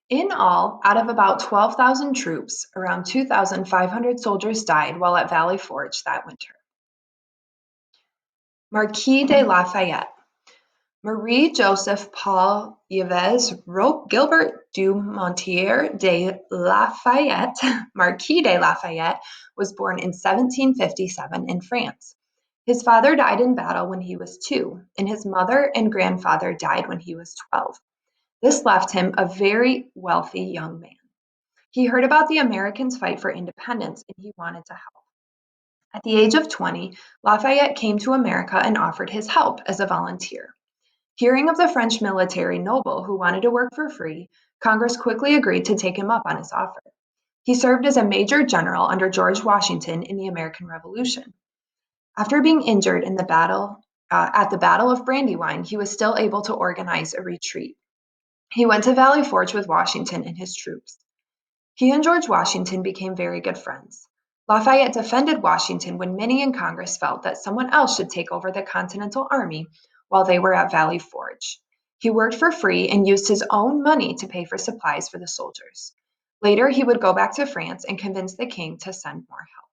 In all, out of about 12,000 troops, around 2,500 soldiers died while at Valley Forge that winter. Marquis de Lafayette. Marie-Joseph Paul Yves wrote Gilbert du Motier de Lafayette, Marquis de Lafayette, was born in 1757 in France. His father died in battle when he was 2, and his mother and grandfather died when he was 12. This left him a very wealthy young man. He heard about the Americans' fight for independence and he wanted to help. At the age of 20, Lafayette came to America and offered his help as a volunteer. Hearing of the French military noble who wanted to work for free, Congress quickly agreed to take him up on his offer. He served as a major general under George Washington in the American Revolution. After being injured in at the Battle of Brandywine, he was still able to organize a retreat. He went to Valley Forge with Washington and his troops. He and George Washington became very good friends. Lafayette defended Washington when many in Congress felt that someone else should take over the Continental Army while they were at Valley Forge. He worked for free and used his own money to pay for supplies for the soldiers. Later, he would go back to France and convince the king to send more help.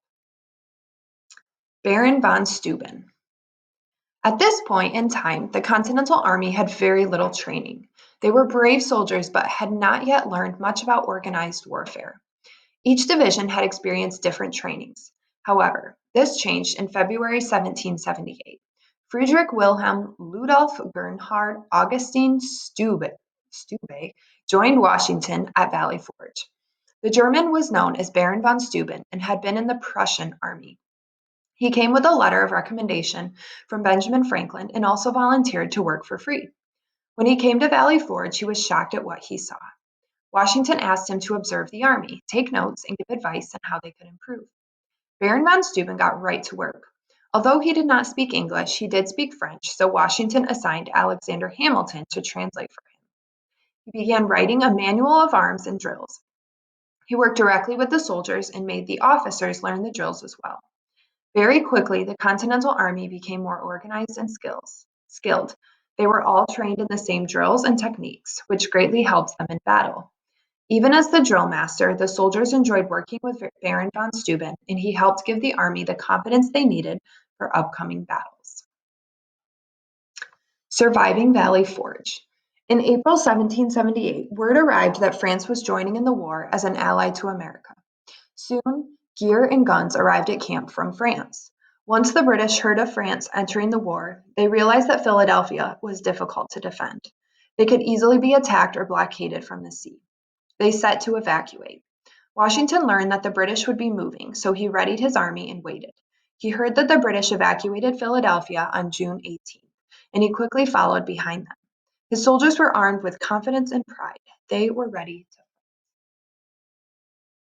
Baron von Steuben. At this point in time, the Continental Army had very little training. They were brave soldiers but had not yet learned much about organized warfare. Each division had experienced different trainings. However, this changed in February 1778. Friedrich Wilhelm Ludolf Bernhard Augustin Stube joined Washington at Valley Forge. The German was known as Baron von Steuben and had been in the Prussian army. He came with a letter of recommendation from Benjamin Franklin and also volunteered to work for free. When he came to Valley Forge, he was shocked at what he saw. Washington asked him to observe the army, take notes, and give advice on how they could improve. Baron von Steuben got right to work. Although he did not speak English, he did speak French, so Washington assigned Alexander Hamilton to translate for him. He began writing a manual of arms and drills. He worked directly with the soldiers and made the officers learn the drills as well. Very quickly, the Continental Army became more organized and skilled. They were all trained in the same drills and techniques, which greatly helped them in battle. Even as the drill master, the soldiers enjoyed working with Baron von Steuben, and he helped give the army the confidence they needed for upcoming battles. Surviving Valley Forge. In April 1778, word arrived that France was joining in the war as an ally to America. Soon, gear and guns arrived at camp from France. Once the British heard of France entering the war, they realized that Philadelphia was difficult to defend. They could easily be attacked or blockaded from the sea. They set to evacuate. Washington learned that the British would be moving, so he readied his army and waited. He heard that the British evacuated Philadelphia on June 18th, and he quickly followed behind them. His soldiers were armed with confidence and pride. They were ready to